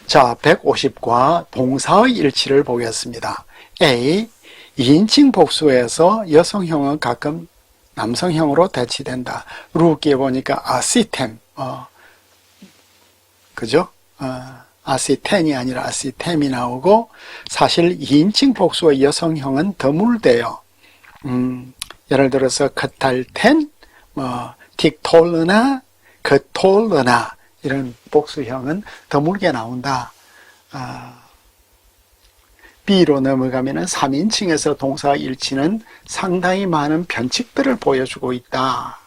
자, 150과 동사의 일치를 보겠습니다. A. 2인칭 복수에서 여성형은 가끔 남성형으로 대치된다. 루기에 보니까 아시템, 그죠? 아시텐이 아니라 아시템이 나오고, 사실 2인칭 복수의 여성형은 드물대요. 예를 들어서 커탈텐, 틱톨르나, 그톨르나 이런 복수형은 드물게 나온다. B로 넘어가면은 3인칭에서 동사 일치는 상당히 많은 변칙들을 보여주고 있다.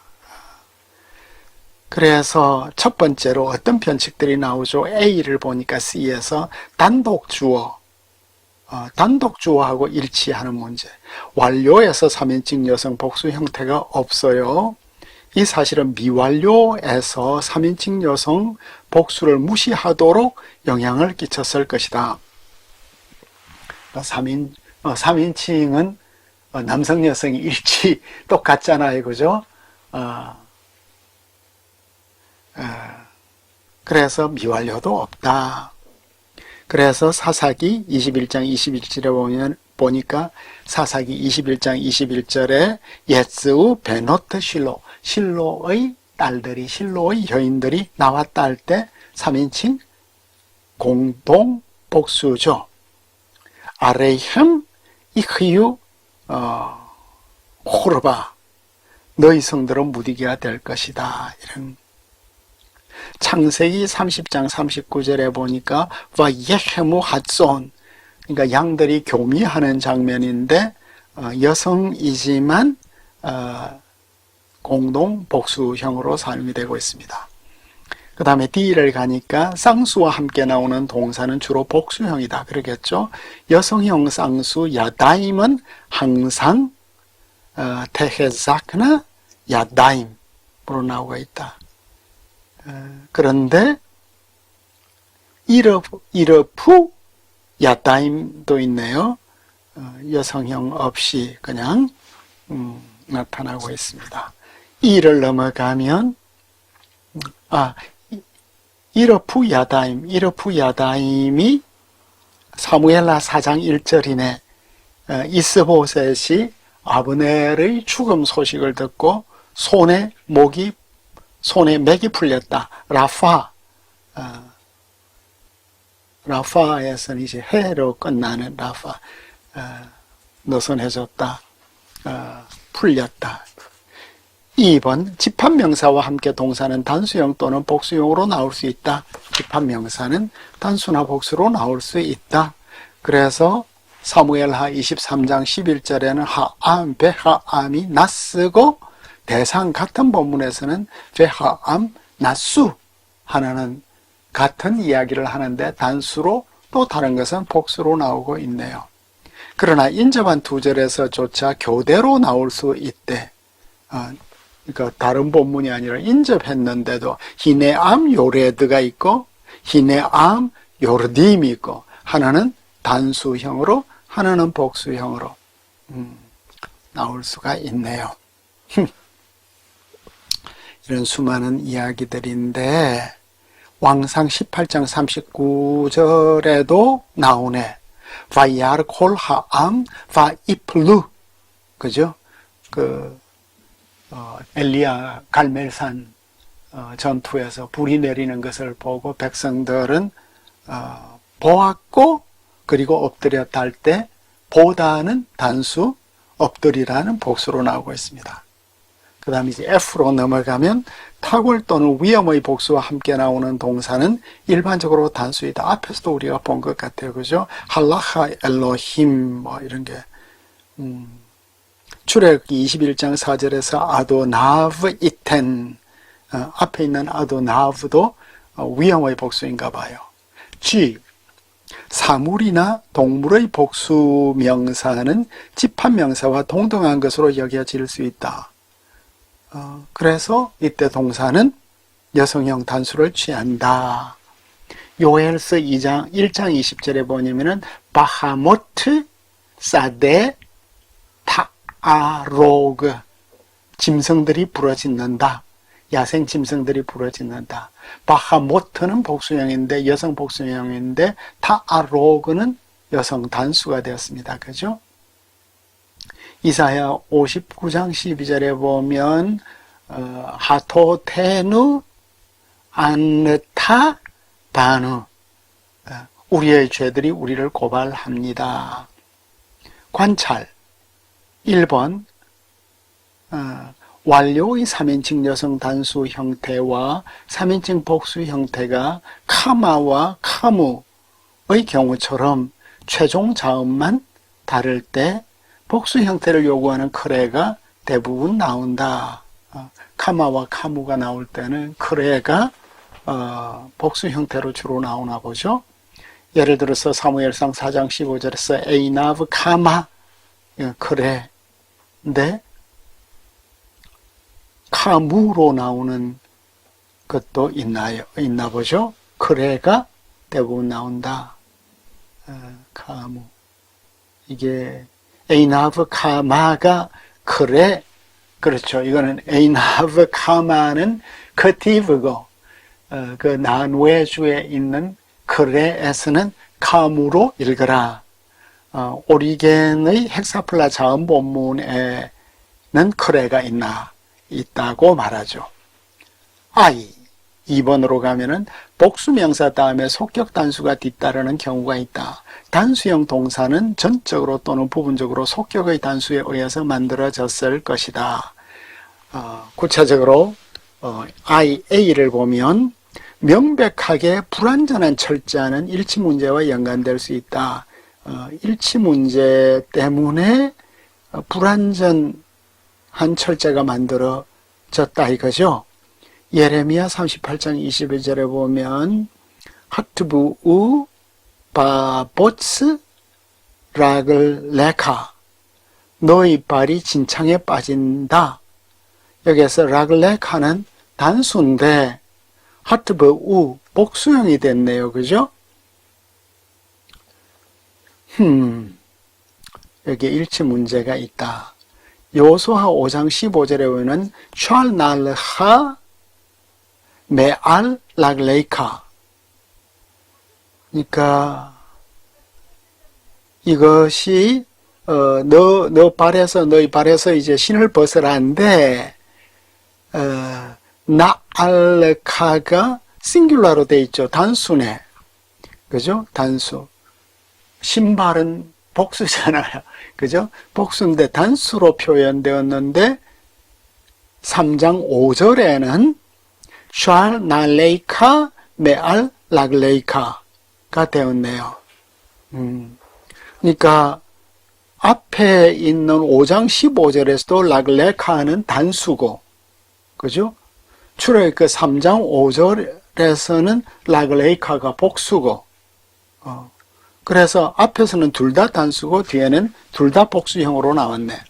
그래서 첫 번째로 어떤 변칙들이 나오죠? A를 보니까 C에서 단독주어하고 일치하는 문제. 완료에서 3인칭 여성 복수 형태가 없어요. 이 사실은 미완료에서 3인칭 여성 복수를 무시하도록 영향을 끼쳤을 것이다. 3인칭은 남성 여성이 일치 똑같잖아요. 그죠? 그래서 미완료도 없다. 그래서 사사기 21장 21절에 보니까 사사기 21장 21절에 예스우 베노트 실로, 실로의 딸들이, 실로의 여인들이 나왔다 할 때 3인칭 공동 복수죠. 아레흠 이흐유 호르바, 너희 성들은 무디게가 될 것이다. 이런. 창세기 30장 39절에 보니까 와예헤무 핫손, 그러니까 양들이 교미하는 장면인데 여성이지만 공동 복수형으로 사용이 되고 있습니다. 그 다음에 D를 가니까 쌍수와 함께 나오는 동사는 주로 복수형이다. 그러겠죠? 여성형 쌍수 야다임은 항상 테헤자크나 야다임으로 나오고 있다. 그런데 이러프 야다임도 있네요. 여성형 없이 그냥 나타나고 있습니다. 이를 넘어가면 이러프 야다임이 사무엘하 4장 1절이네. 이스보셋이 아브넬의 죽음 소식을 듣고 손에 맥이 풀렸다. 라파에서는 이제 해로 끝나는 라파, 느슨해졌다, 풀렸다. 2번 집합명사와 함께 동사는 단수형 또는 복수형으로 나올 수 있다. 집합명사는 단수나 복수로 나올 수 있다. 그래서 사무엘하 23장 11절에는 베하암이 낯쓰고, 대상 같은 본문에서는 베하암 낯수 하나는 같은 이야기를 하는데 단수로, 또 다른 것은 복수로 나오고 있네요. 그러나 인접한 두 절에서조차 교대로 나올 수 있대. 그러니까 다른 본문이 아니라 인접했는데도 히네암 요레드가 있고 히네암 요르딤이 있고, 하나는 단수형으로 하나는 복수형으로 나올 수가 있네요. 이런 수많은 이야기들인데 왕상 18장 39절에도 나오네. 바야르 콜하암 바이플루, 그죠? 엘리야 갈멜산 전투에서 불이 내리는 것을 보고 백성들은 보았고, 그리고 엎드렸다 할 때 보다는 단수, 엎드리라는 복수로 나오고 있습니다. 그 다음에 이제 F로 넘어가면 탁월 또는 위험의 복수와 함께 나오는 동사는 일반적으로 단수이다. 앞에서도 우리가 본 것 같아요. 그죠? 할라하 엘로힘 이런 게 출애굽기 21장 4절에서 아도나브 이텐, 앞에 있는 아도나브도 위험의 복수인가 봐요. G, 사물이나 동물의 복수 명사는 집합명사와 동등한 것으로 여겨질 수 있다. 그래서 이때 동사는 여성형 단수를 취한다. 요엘서 1장 20절에 보면은 바하모트 사데 타아로그, 짐승들이 부러진다. 야생 짐승들이 부러진다. 바하모트는 복수형인데 여성 복수형인데 타아로그는 여성 단수가 되었습니다. 그죠? 이사야 59장 12절에 보면 하토테누 안타 바누 우리의 죄들이 우리를 고발합니다. 관찰 1번 완료의 3인칭 여성 단수 형태와 3인칭 복수 형태가 카마와 카무의 경우처럼 최종 자음만 다를 때 복수 형태를 요구하는 크레가 대부분 나온다. 카마와 카무가 나올 때는 크레가 복수 형태로 주로 나오나 보죠. 예를 들어서 사무엘상 4장 15절에서 에이나브 카마 크레인데 카무로 나오는 것도 있나 보죠. 크레가 대부분 나온다. 카무. 이게 에이나브 카마가 크레. 그렇죠. 이거는 에이나브 카마는 커티브고 그 난외주에 있는 크레에서는 카무로 읽어라. 오리겐의 헥사플라 자음 본문에는 크레가 있다고 말하죠. I 2번으로 가면은 복수명사 다음에 속격 단수가 뒤따르는 경우가 있다. 단수형 동사는 전적으로 또는 부분적으로 속격의 단수에 의해서 만들어졌을 것이다. 구체적으로 A를 보면 명백하게 불완전한 철자는 일치문제와 연관될 수 있다. 일치문제 때문에 불완전한 철자가 만들어졌다 이거죠. 예레미야 38장 21절에 보면 하트부우 바보츠 락을 레카 너희 발이 진창에 빠진다. 여기에서 락을 레카는 단수인데 하트부우 복수형이 됐네요. 그죠? 여기에 일치 문제가 있다. 여호수아 5장 15절에 보면 샬날하 메알 락레이카. 그러니까 이것이 너희 발에서 이제 신을 벗으라는데 나알카가 싱귤라로 돼 있죠. 단수네. 그죠? 단수. 신발은 복수잖아요. 그죠? 복수인데 단수로 표현되었는데 3장 5절에는 샬 날레이카 메알 락레이카가 되었네요. 그러니까 앞에 있는 5장 15절에서도 락레카는 단수고, 그죠? 출애굽 3장 5절에서는 락레이카가 복수고, 그래서 앞에서는 둘 다 단수고 뒤에는 둘 다 복수형으로 나왔네.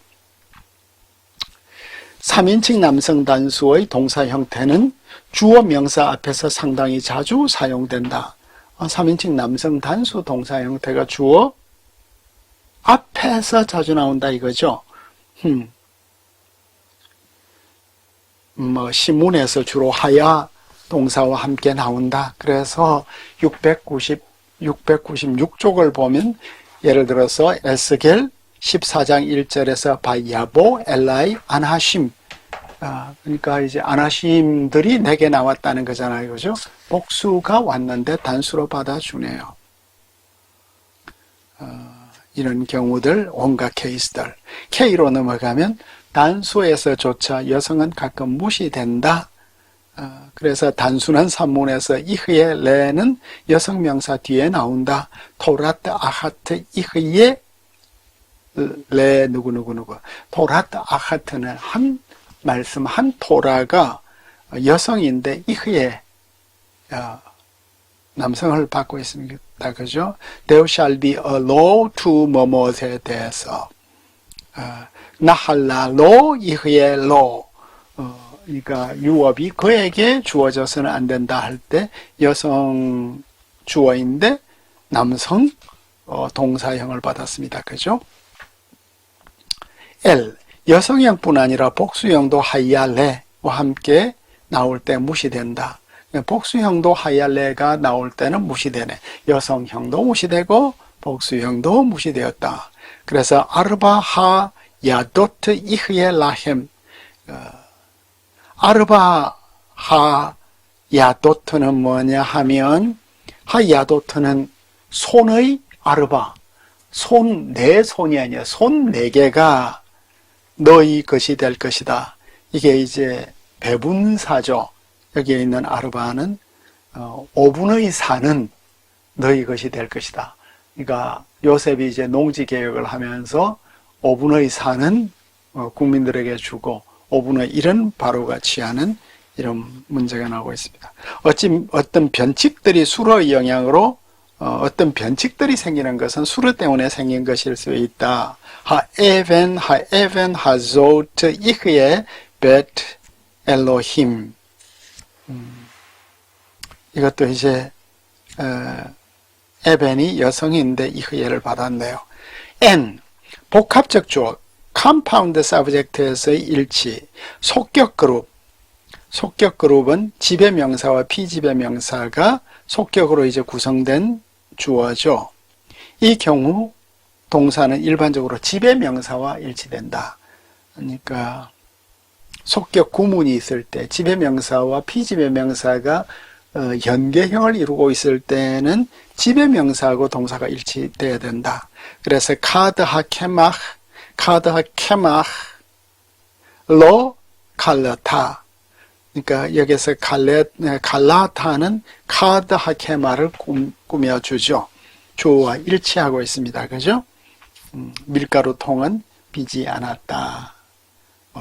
3인칭 남성 단수의 동사 형태는 주어 명사 앞에서 상당히 자주 사용된다. 3인칭 남성 단수 동사 형태가 주어 앞에서 자주 나온다 이거죠. 신문에서 주로 하야 동사와 함께 나온다. 그래서 696쪽을 보면 예를 들어서 에스겔 14장 1절에서 바야보 엘라이 아나심, 그러니까 이제 아나심들이 내게 나왔다는 거잖아요. 그죠? 복수가 왔는데 단수로 받아주네요. 이런 경우들, 온갖 케이스들. K로 넘어가면 단수에서조차 여성은 가끔 무시된다. 그래서 단순한 산문에서 이흐의 레는 여성 명사 뒤에 나온다. 토라트 아하트 이흐의 레 누구. 토라트 아하트는 한 말씀, 한 토라가 여성인데 이흐의 남성을 받고 있습니다. 그죠? There shall be a law to 뭐뭐에 대해서 나할라로 이흐의 law, 그러니까 유업이 그에게 주어져서는 안 된다 할 때 여성 주어인데 남성 동사형을 받았습니다. 그죠? L, 여성형뿐 아니라 복수형도 하이알레와 함께 나올 때 무시된다. 복수형도 하얄레가 나올 때는 무시되네. 여성형도 무시되고 복수형도 무시되었다. 그래서 아르바 하 야도트 이흐에 라헴, 아르바 하 야도트는 뭐냐 하면, 하 야도트는 손의 아르바, 내 손이 아니야. 손 4개가 너희 것이 될 것이다. 이게 이제 배분사죠. 여기에 있는 아르바는 5분의 4는 너희 것이 될 것이다. 그러니까 요셉이 이제 농지개혁을 하면서 5분의 4는 국민들에게 주고 5분의 1은 바로가 취하는 이런 문제가 나오고 있습니다. 어떤 변칙들이 수로의 영향으로 어떤 변칙들이 생기는 것은 수로 때문에 생긴 것일 수 있다. 하에벤 하조트 이흐에 벳 엘로힘. 이것도 이제 에벤이 여성인데 이흐예를 받았네요. N 복합적 주어 compound subject에서의 일치, 속격 그룹은 지배명사와 피지배명사가 속격으로 이제 구성된 주어죠. 이 경우 동사는 일반적으로 지배명사와 일치된다. 그러니까 속격 구문이 있을 때 지배명사와 피지배명사가 연계형을 이루고 있을 때는 지배명사하고 동사가 일치돼야 된다. 그래서 카드 하케마흐로 칼라타. 그러니까 여기서 칼라타는 카드 하케마를 꾸며주죠. 주어와 일치하고 있습니다. 그죠? 밀가루 통은 비지 않았다.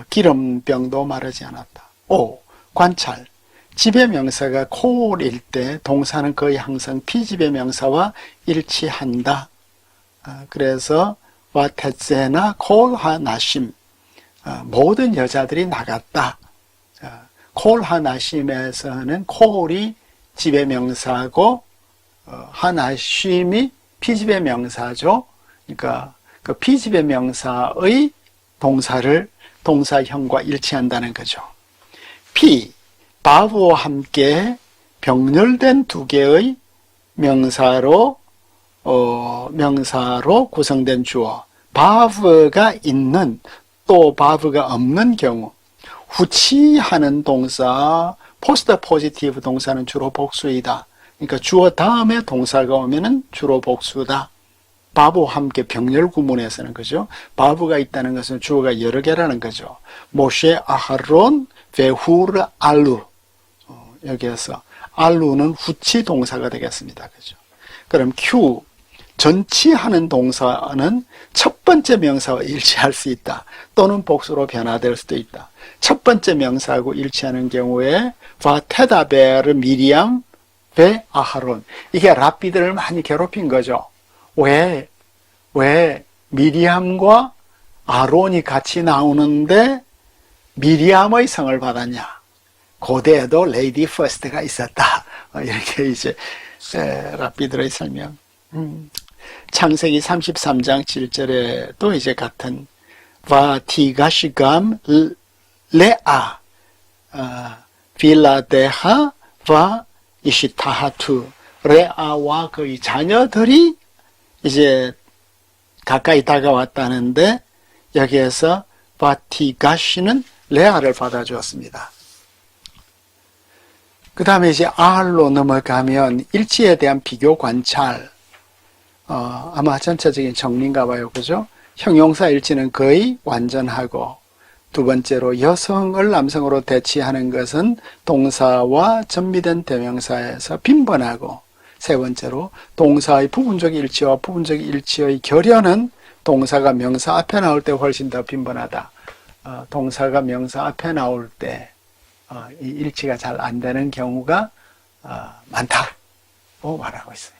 기름병도 마르지 않았다. 5. 관찰. 지배명사가 콜일 때 동사는 거의 항상 피지배명사와 일치한다. 그래서 와테세나 콜하나심, 모든 여자들이 나갔다. 콜하나심에서는 콜이 지배명사고 하나심이 피지배명사죠. 그러니까 그 피지배명사의 동사형과 일치한다는 거죠. P, 바브와 함께 병렬된 2개의 명사로 구성된 주어. 바브가 있는 또 바브가 없는 경우, 후치하는 동사, 포스트 포지티브 동사는 주로 복수이다. 그러니까 주어 다음에 동사가 오면은 주로 복수다. 바브와 함께 병렬 구문에서는 그죠? 바브가 있다는 것은 주어가 여러 개라는 거죠. 모셰, 아하론, 베후르, 알루. 여기에서 알루는 후치 동사가 되겠습니다. 그죠? 그럼 Q, 전치하는 동사는 첫 번째 명사와 일치할 수 있다. 또는 복수로 변화될 수도 있다. 첫 번째 명사하고 일치하는 경우에 바테다베르 미리암 베 아하론. 이게 랍비들을 많이 괴롭힌 거죠. 왜 미리암과 아론이 같이 나오는데 미리암의 성을 받았냐? 고대에도 레이디 퍼스트가 있었다. 이렇게 이제 랍비들의 설명. 창세기 33장 7절에도 이제 같은 바티가시감 레아 빌라데하 바 이시타하투. 레아와 그의 자녀들이 이제 가까이 다가왔다는데 여기에서 바티가시는 레아를 받아주었습니다. 그 다음에 이제 R로 넘어가면 일치에 대한 비교 관찰. 아마 전체적인 정리인가 봐요. 그죠? 형용사 일치는 거의 완전하고, 두 번째로 여성을 남성으로 대치하는 것은 동사와 전미된 대명사에서 빈번하고, 세 번째로 동사의 부분적 일치와 부분적 일치의 결연은 동사가 명사 앞에 나올 때 훨씬 더 빈번하다. 동사가 명사 앞에 나올 때 이 일치가 잘 안 되는 경우가 많다고 말하고 있어요.